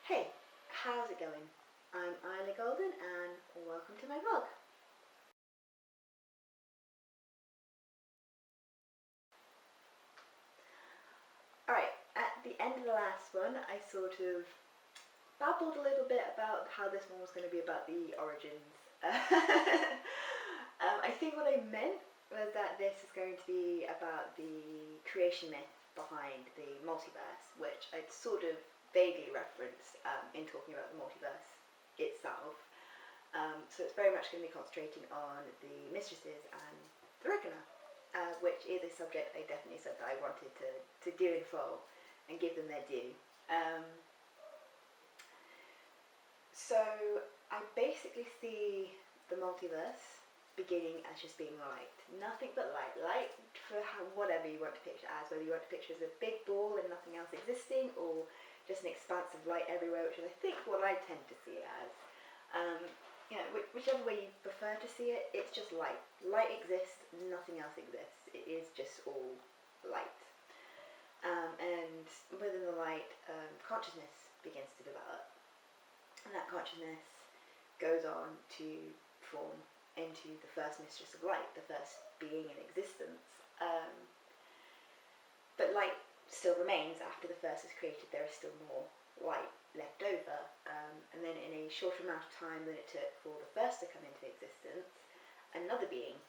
Hey, how's it going? I'm IlaGolden and welcome to my vlog. Alright, at the end of the last one I sort of babbled a little bit about how this one was going to be about the origins. I think what I meant was that this is going to be about the creation myth behind the multiverse, which I'd sort of vaguely referenced in talking about the multiverse itself. So it's very much going to be concentrating on the mistresses and the reckoner, which is a subject I definitely said that I wanted to do in full and give them their due. So I basically see the multiverse beginning as just being light. Nothing but light. Light for whatever you want to picture it as, whether you want to picture it as a big ball and nothing else existing, or just an expanse of light everywhere, which is I think what I tend to see it as. Whichever way you prefer to see it, it's just light. Light exists, nothing else exists. It is just all light. And within the light, consciousness begins to develop. And that consciousness goes on to form into the first mistress of light, the first being in existence. But light still remains after the first is created. There is still more light left over, and then in a shorter amount of time than it took for the first to come into existence, another being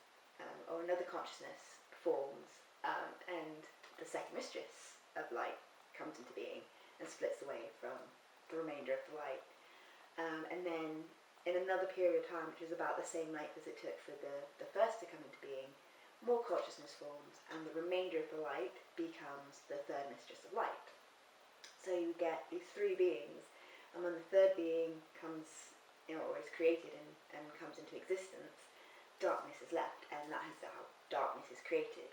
or another consciousness forms, and the second mistress of light comes into being and splits away from the remainder of the light. And then in another period of time, which is about the same length as it took for the first to come into being, more consciousness forms, and the remainder of the light becomes the third mistress of light. So you get these three beings, and when the third being comes, or is created and comes into existence, darkness is left, and that is how darkness is created.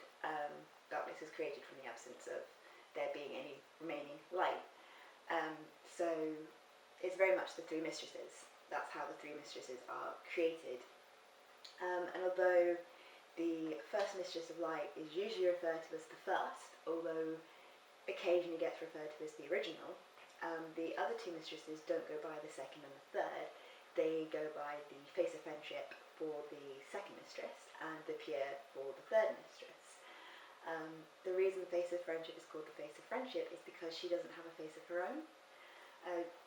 Darkness is created from the absence of there being any remaining light. So it's very much the three mistresses. That's how the three mistresses are created. And although the first mistress of light is usually referred to as the first, although occasionally gets referred to as the original, the other two mistresses don't go by the second and the third. They go by the face of friendship for the second mistress and the pure for the third mistress. The reason the face of friendship is called the face of friendship is because she doesn't have a face of her own.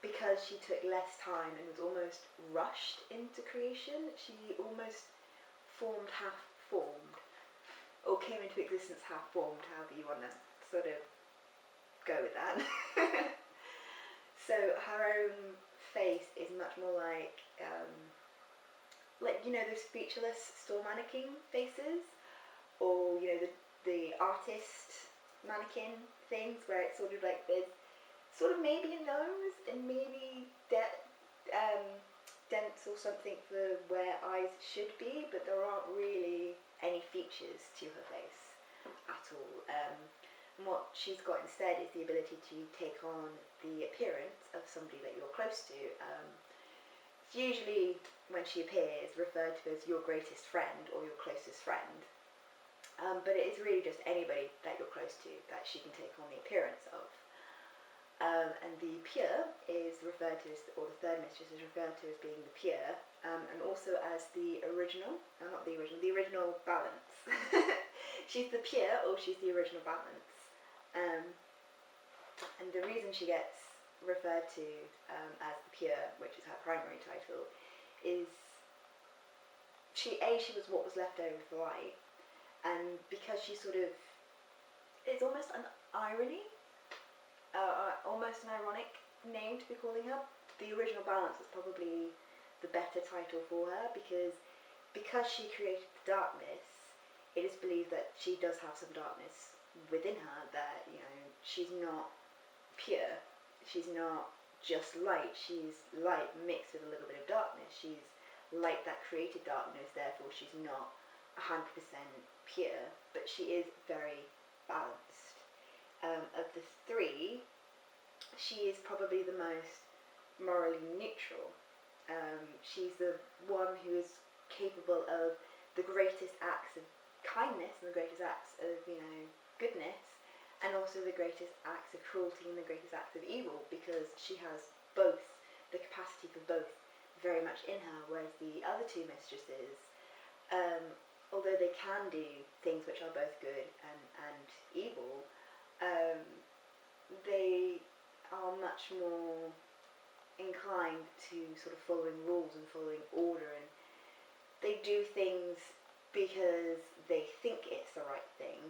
Because she took less time and was almost rushed into creation, she almost formed half formed, or came into existence half formed, however you want to sort of go with that. So her own face is much more like those featureless store mannequin faces, or the artist mannequin things, where it's sort of like there's sort of maybe a nose and maybe dents or something for where eyes should be, but there aren't really any features to her face at all. And what she's got instead is the ability to take on the appearance of somebody that you're close to. It's usually, when she appears, referred to as your greatest friend or your closest friend. But it is really just anybody that you're close to that she can take on the appearance of. And the pure is referred to as, or the third mistress is referred to as being the pure, and also as the original, the original balance. She's the pure, or she's the original balance. And the reason she gets referred to as the pure, which is her primary title, is she was what was left over for light, and because she sort of, it's almost an irony, almost an ironic name to be calling her. The original balance is probably the better title for her, because she created the darkness, it is believed that she does have some darkness within her, that she's not pure, she's not just light, she's light mixed with a little bit of darkness. She's light that created darkness, therefore she's not 100% pure, but she is very balanced. Of the three, she is probably the most morally neutral. She's the one who is capable of the greatest acts of kindness and the greatest acts of goodness, and also the greatest acts of cruelty and the greatest acts of evil, because she has both, the capacity for both very much in her, whereas the other two mistresses, although they can do things which are both good and evil, they are much more inclined to sort of following rules and following order, and they do things because they think it's the right thing,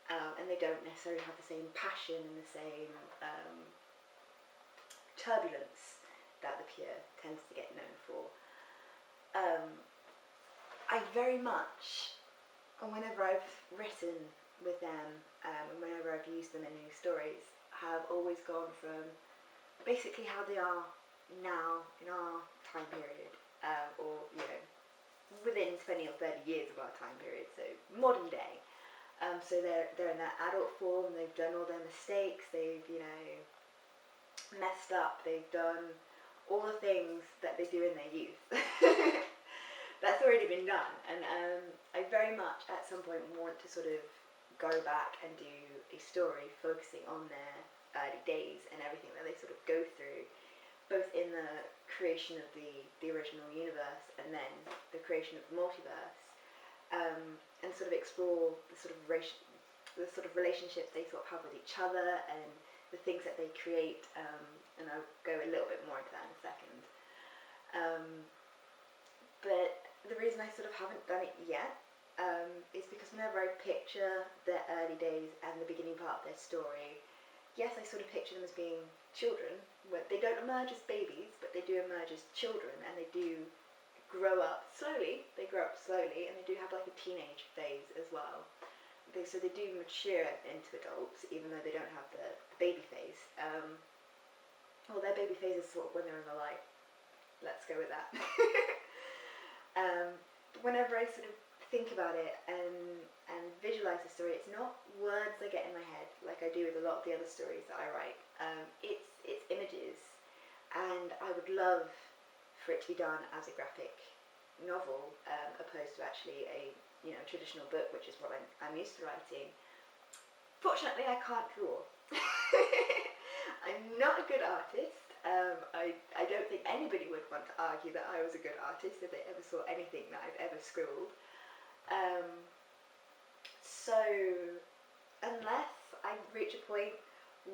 and they don't necessarily have the same passion and the same turbulence that the pure tends to get known for. I very much, whenever I've written with them, and whenever I've used them in new stories, have always gone from basically how they are now in our time period, or within 20 or 30 years of our time period, so modern day. So they're in their adult form. They've done all their mistakes. They've messed up. They've done all the things that they do in their youth. That's already been done, and I very much at some point want to sort of go back and do a story focusing on their early days and everything that they sort of go through, both in the creation of the original universe and then the creation of the multiverse, and sort of explore the sort of relationships they sort of have with each other and the things that they create, and I'll go a little bit more into that in a second. But the reason I sort of haven't done it yet is because whenever I picture their early days and the beginning part of their story, yes, I sort of picture them as being children. They don't emerge as babies, but they do emerge as children, and they do grow up slowly. They grow up slowly, and they do have like a teenage phase as well. So they do mature into adults, even though they don't have the baby phase. Well, their baby phase is sort of when they're in the light. Let's go with that. Whenever I sort of think about it and visualize the story, it's not words I get in my head like I do with a lot of the other stories that I write. It's images, and I would love for it to be done as a graphic novel, opposed to actually a traditional book, which is what I'm used to writing. Fortunately, I can't draw. I'm not a good artist. I don't think anybody would want to argue that I was a good artist if they ever saw anything that I've ever scribbled. So unless I reach a point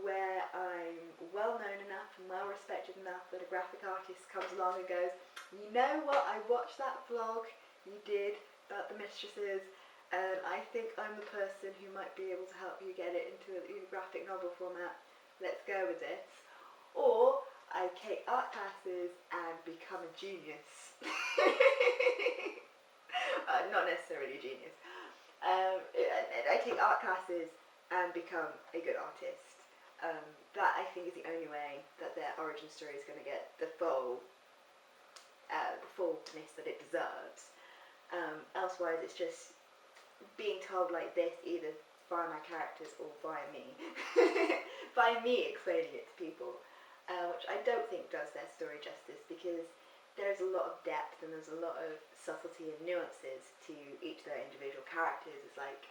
where I'm well known enough and well respected enough that a graphic artist comes along and goes, you know what, I watched that vlog you did about the mistresses, and I think I'm the person who might be able to help you get it into a graphic novel format, let's go with this. Or I take art classes and become a genius. Not necessarily a genius. I take art classes and become a good artist. That I think is the only way that their origin story is going to get the fullness that it deserves. Elsewise, it's just being told like this, either via my characters or via me. By me explaining it to people. Which I don't think does their story justice, because there's a lot of depth and there's a lot of subtlety and nuances to each of their individual characters. It's like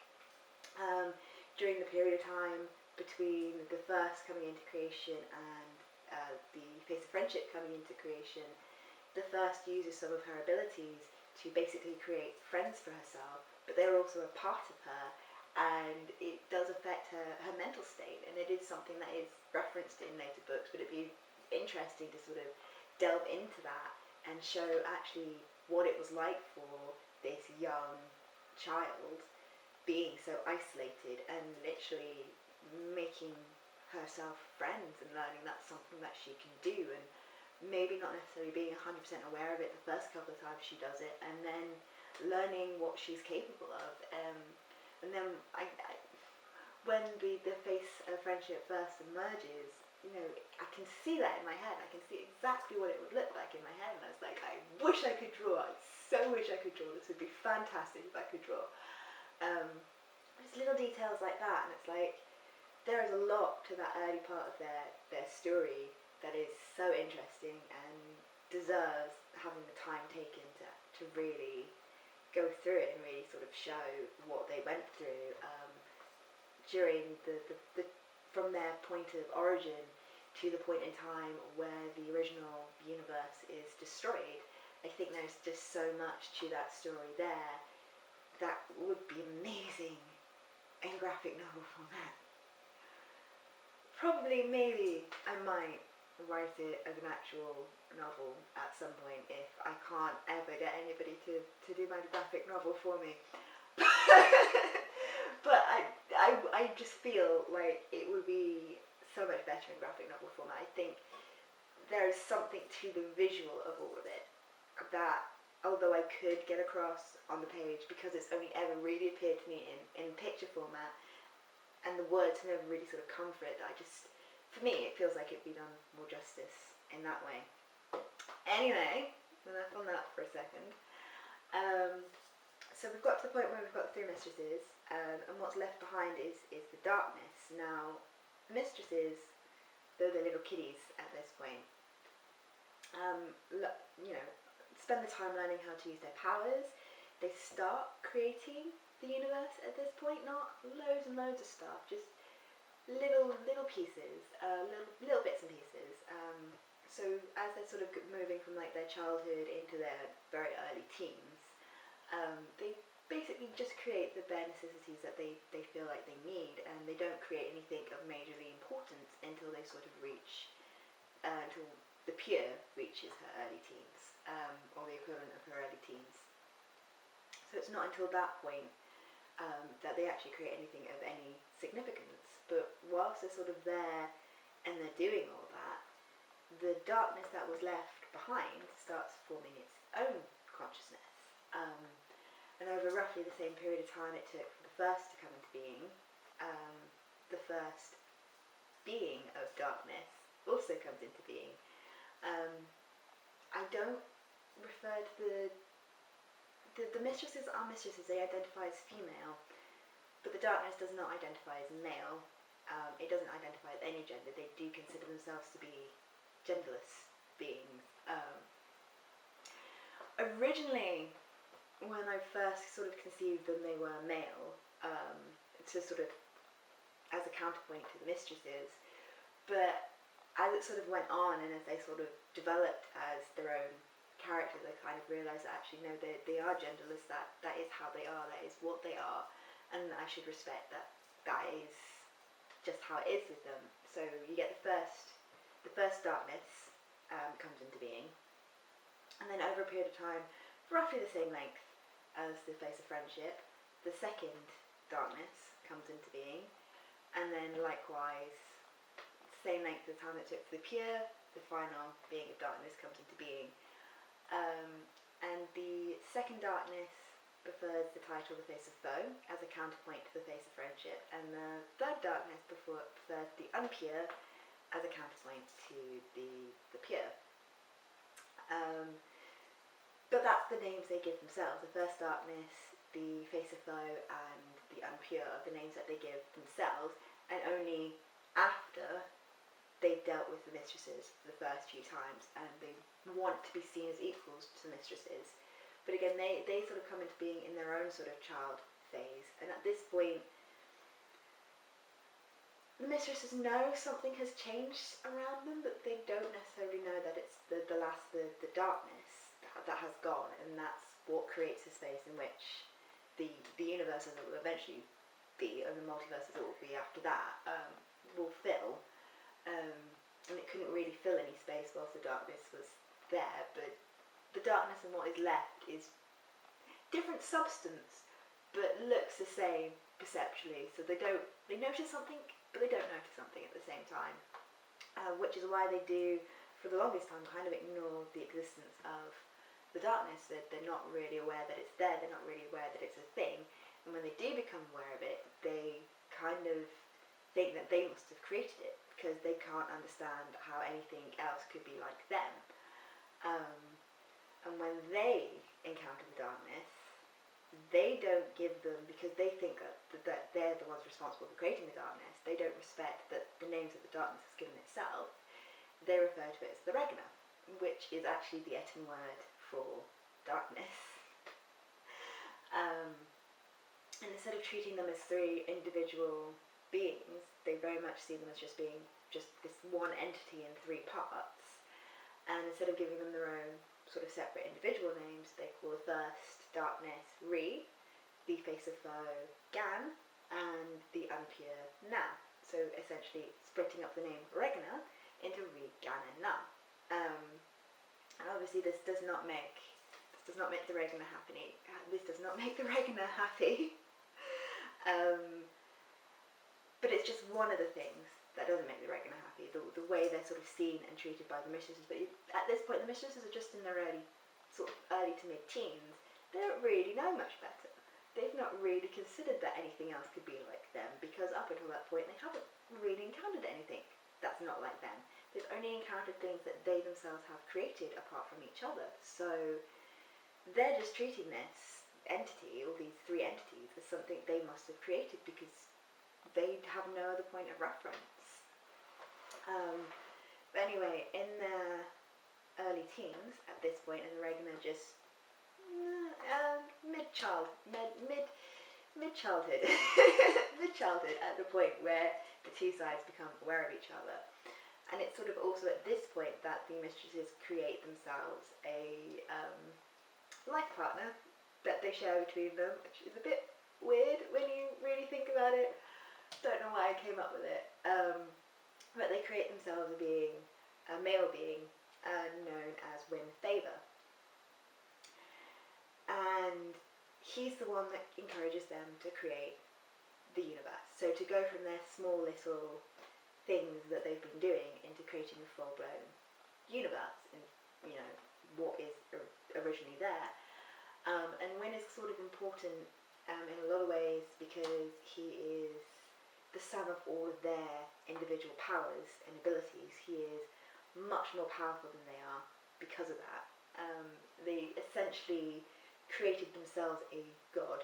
during the period of time between the first coming into creation and the Face of Friendship coming into creation, the first uses some of her abilities to basically create friends for herself, but they're also a part of her, and it does affect her mental state, and it is something that is referenced in later books, but it'd be interesting to sort of delve into that and show actually what it was like for this young child being so isolated and literally making herself friends and learning that's something that she can do, and maybe not necessarily being 100% aware of it the first couple of times she does it, and then learning what she's capable of. And then when the Face of Friendship first emerges, I can see that in my head. I can see exactly what it would look like in my head, and I was like, I wish I could draw. I so wish I could draw. This would be fantastic if I could draw. Just little details like that, and it's like there is a lot to that early part of their story that is so interesting and deserves having the time taken to really go through it and really sort of show what they went through during the from their point of origin to the point in time where the original universe is destroyed. I think there's just so much to that story there that would be amazing in graphic novel format. Probably, maybe, I might write it as an actual novel at some point if I can't ever get anybody to do my graphic novel for me. But I just feel like it would be so much better in graphic novel format. I think there is something to the visual of all of it that, although I could get across on the page, because it's only ever really appeared to me in picture format, and the words never really sort of come for it, for me, it feels like it'd be done more justice in that way. Anyway, enough on that for a second. So we've got to the point where we've got the three mistresses, and what's left behind is the darkness. Now, mistresses, though they're little kiddies at this point, spend the time learning how to use their powers. They start creating the universe at this point, not loads and loads of stuff, just little pieces, little bits and pieces. So as they're sort of moving from like their childhood into their very early teens, they basically just create the bare necessities that they feel like they need, and they don't create anything of majorly importance until they sort of reach, until the pure reaches her early teens, or the equivalent of her early teens. So it's not until that point that they actually create anything of any significance. But whilst they're sort of there and they're doing all that, the darkness that was left behind starts forming its own consciousness. And over roughly the same period of time it took for the first to come into being, the first being of darkness also comes into being. I don't refer to the mistresses are mistresses, they identify as female, but the darkness does not identify as male. It doesn't identify as any gender. They do consider themselves to be genderless beings. Originally, when I first sort of conceived them, they were male, to sort of as a counterpoint to the mistresses, but as it sort of went on and as they sort of developed as their own characters, I kind of realised that actually no, they are genderless, that is how they are, that is what they are, and I should respect that is just how it is with them. So you get the first darkness comes into being, and then over a period of time, roughly the same length as the face of friendship, the second darkness comes into being, and then likewise, same length of time it took for the pure, the final being of darkness comes into being. And the second darkness prefers the title The Face of Foe as a counterpoint to the Face of Friendship, and the third darkness prefers the unpure as a counterpoint to the pure. But that's the names they give themselves. The first darkness, the Face of Foe, and the unpure are the names that they give themselves, and only after they've dealt with the mistresses for the first few times and they want to be seen as equals to the mistresses. But again, they sort of come into being in their own sort of child phase, and at this point the mistresses know something has changed around them, but they don't necessarily know that it's the darkness that has gone, and that's what creates a space in which the universe as it will eventually be, and the multiverse as it will be after that, will fill. And it couldn't really fill any space whilst the darkness was there, but the darkness and what is left is different substance, but looks the same perceptually. So they notice something, but they don't notice something at the same time, which is why they do, for the longest time, kind of ignore the existence of the darkness. They're not really aware that it's there, they're not really aware that it's a thing, and when they do become aware of it, they kind of think that they must have created it, because they can't understand how anything else could be like them. And when they encounter the darkness, they don't give them, because they think that they're the ones responsible for creating the darkness, they don't respect that the names that the darkness has given itself. They refer to it as the regna, which is actually the Eton word for darkness. And instead of treating them as three individual beings, they very much see them as just being just this one entity in 3 parts. And instead of giving them their own sort of separate individual names, they call the first darkness Re, the face of foe Gan, and the unpure Na. So essentially splitting up the name Regna into Re, Gan, and Na. And obviously this does not make the Regna happy. This does not make the Regna happy. But it's just one of the things that doesn't make the Regna happy. The way they're sort of seen and treated by the mistresses. But at this point, the mistresses are just in their early to mid-teens. They don't really know much better. They've not really considered that anything else could be like them, because up until that point they haven't really encountered anything that's not like them. They've only encountered things that they themselves have created apart from each other. So they're just treating this entity, or these 3 entities, as something they must have created, because they have no other point of reference. But anyway, in their early teens at this point, and the Regna just mid-childhood mid-childhood at the point where the 2 sides become aware of each other. And it's sort of also at this point that the mistresses create themselves a life partner that they share between them, which is a bit weird when you really think about it. Don't know why I came up with it. But they create themselves a male being known as Win Favor. And he's the one that encourages them to create the universe. So to go from their small little things that they've been doing into creating a full-blown universe, and what is originally there. And Win is sort of important in a lot of ways, because he is the sum of all of their individual powers and abilities. He is much more powerful than they are because of that. They essentially created themselves a god.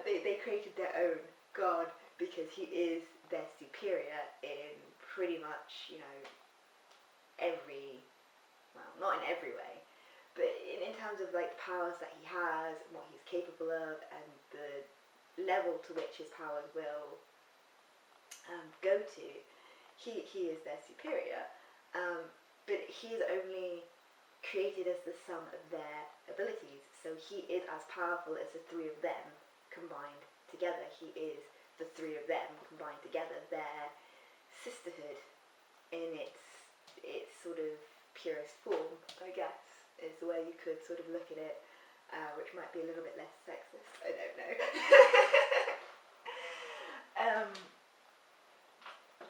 They created their own god, because he is their superior in pretty much, not in every way, but in terms of like the powers that he has, and what he's capable of, and the level to which his powers will go to, he is their superior. But he is only created as the sum of their abilities, so he is as powerful as the 3 of them combined together. He is the 3 of them combined together. Their sisterhood in its sort of purest form, I guess, is the way you could sort of look at it, which might be a little bit less sexist, I don't know.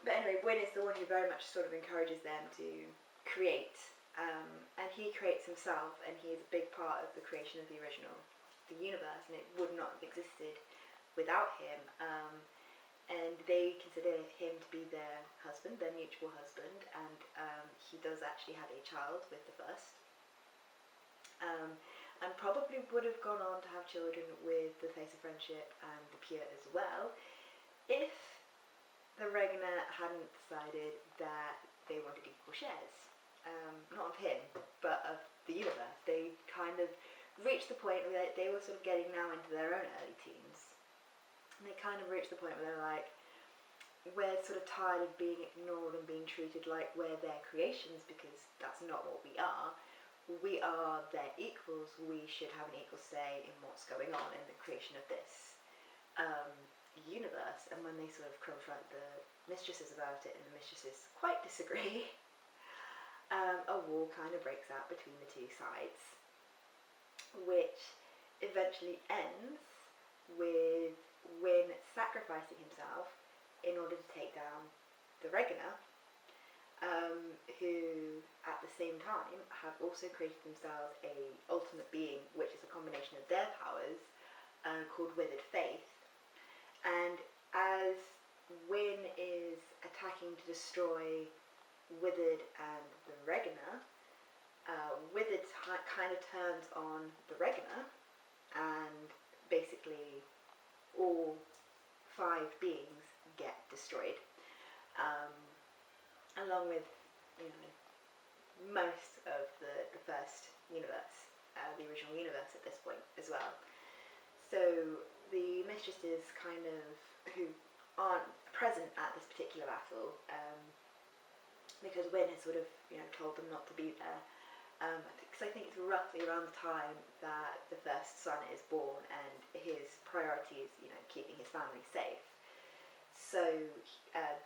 But anyway, Win is the one who very much sort of encourages them to create, and he creates himself, and he is a big part of the creation of the universe, and it would not have existed without him. And they consider him to be their husband, their mutual husband, and he does actually have a child with the first. And probably would have gone on to have children with the Face of Friendship and the Pure as well, if the Regna hadn't decided that they wanted equal shares. Not of him, but of the universe. They kind of reached the point where they were sort of getting now into their own early teens. And they kind of reached the point where they're like, we're sort of tired of being ignored and being treated like we're their creations, because that's not what we are. We are their equals. We should have an equal say in what's going on in the creation of this universe. And when they sort of confront the mistresses about it, and the mistresses quite disagree, a war kind of breaks out between the 2 sides, which eventually ends with Win sacrificing himself in order to take down the Regna, who at the same time have also created themselves a ultimate being, which is a combination of their powers, called Withered Faith. And as Win is attacking to destroy Withered and the Regna, Withered kind of turns on the Regna, and basically all 5 beings get destroyed, along with most of the first universe, the original universe at this point as well. So the mistresses, kind of, who aren't present at this particular battle, because Wynne has sort of, told them not to be there. Because I think it's roughly around the time that the first son is born, and his priority is, keeping his family safe. So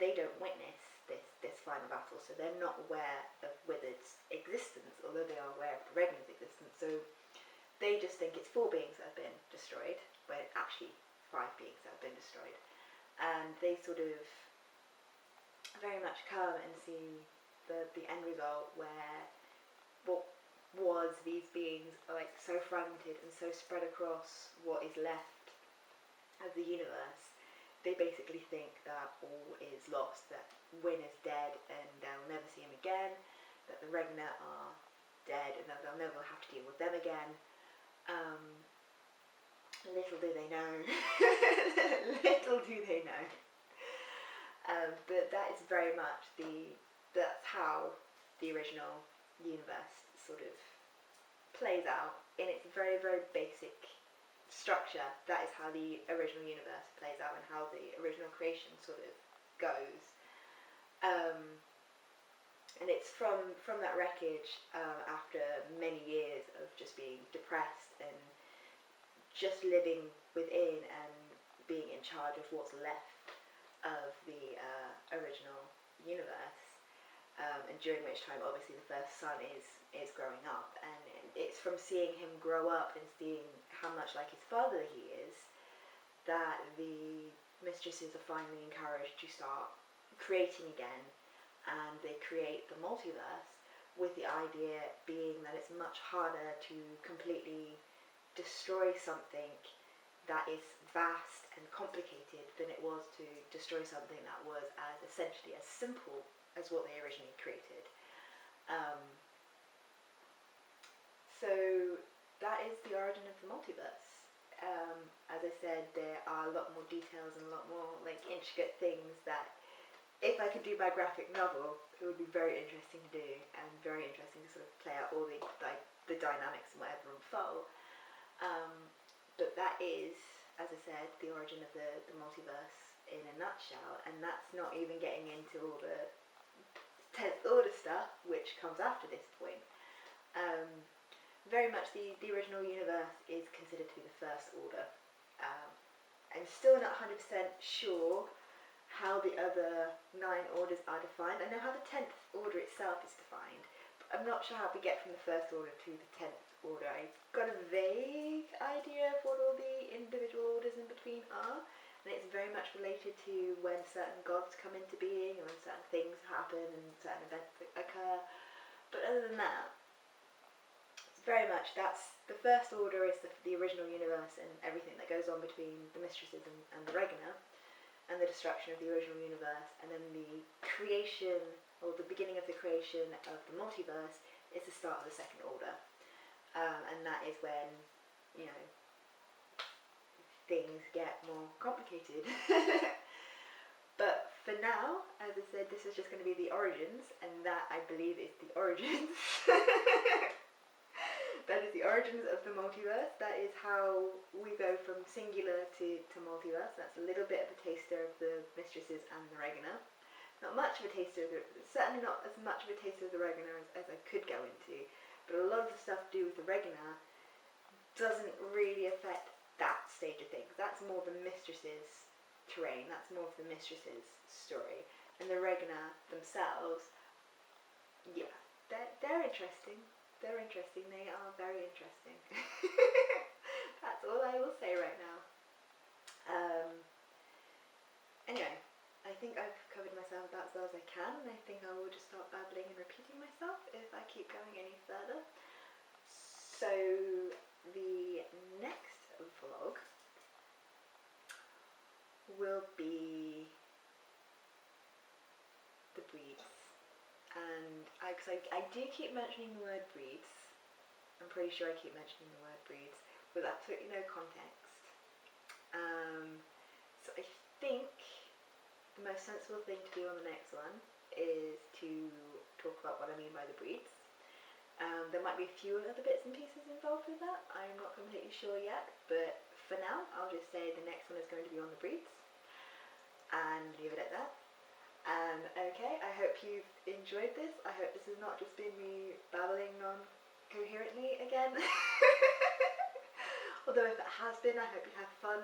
they don't witness this final battle, so they're not aware of Withered's existence, although they are aware of the Regna's existence. So they just think it's 4 beings that have been destroyed, when it's actually 5 beings that have been destroyed. And they sort of very much come and see the end result, where what was these beings are like so fragmented and so spread across what is left of the universe. They basically think that all is lost, that Wynne is dead and they'll never see him again, that the Regna are dead and that they'll never have to deal with them again. Little do they know. Little do they know. But that is very much that's how the original universe sort of plays out in its very, very basic structure. That is how the original universe plays out and how the original creation sort of goes. And it's from that wreckage, after many years of just being depressed and just living within and being in charge of what's left of the original universe, and during which time obviously the first son is growing up, and it's from seeing him grow up and seeing how much like his father he is, that the mistresses are finally encouraged to start creating again, and they create the multiverse, with the idea being that it's much harder to completely destroy something that is vast and complicated than it was to destroy something that was as essentially as simple as what they originally created. So that is the origin of the multiverse. As I said, there are a lot more details and a lot more like intricate things that, if I could do my graphic novel, it would be very interesting to do, and very interesting to sort of play out all the dynamics and whatever unfold. But that is, as I said, the origin of the multiverse in a nutshell, and that's not even getting into all the 10th Order stuff, which comes after this point. Very much the original universe is considered to be the First Order. I'm still not 100% sure how the other 9 orders are defined. I know how the 10th Order itself is defined, but I'm not sure how we get from the First Order to the 10th Order. I've got a vague idea of what all the individual orders in between are, and it's very much related to when certain gods come into being, or when certain things happen and certain events occur. But other than that, it's very much, that's the First Order is the original universe and everything that goes on between the mistresses and the Regna, and the destruction of the original universe, and then the creation, or the beginning of the creation of the multiverse, is the start of the Second Order. And that is when, things get more complicated. But for now, as I said, this is just going to be the origins, and that, I believe, is the origins. That is the origins of the multiverse. That is how we go from singular to multiverse. That's a little bit of a taster of the mistresses and the Regna. Not much of a taster, certainly not as much of a taster of the Regna as I could go into, but a lot of the stuff to do with the Regna doesn't really affect that stage of things. That's more the mistresses' terrain, that's more of the mistresses' story. And the Regna themselves, yeah, they're interesting. They're interesting, they are very interesting. That's all I will say right now. Anyway, I think I've covered myself about as well as I can, and I think I will just start babbling and repeating myself if I keep going any further. So, the next vlog will be the breeds. And I do keep mentioning the word breeds. I'm pretty sure I keep mentioning the word breeds with absolutely no context. So I think the most sensible thing to do on the next one is to talk about what I mean by the breeds. There might be a few other bits and pieces involved with that. I'm not completely sure yet, but for now I'll just say the next one is going to be on the breeds. and leave it at that. Okay, I hope you've enjoyed this. I hope this has not just been me babbling non-coherently again. Although if it has been, I hope you have fun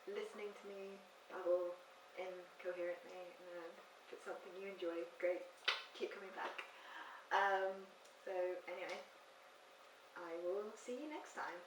listening to me babble incoherently, and if it's something you enjoy, great, keep coming back. So anyway, I will see you next time.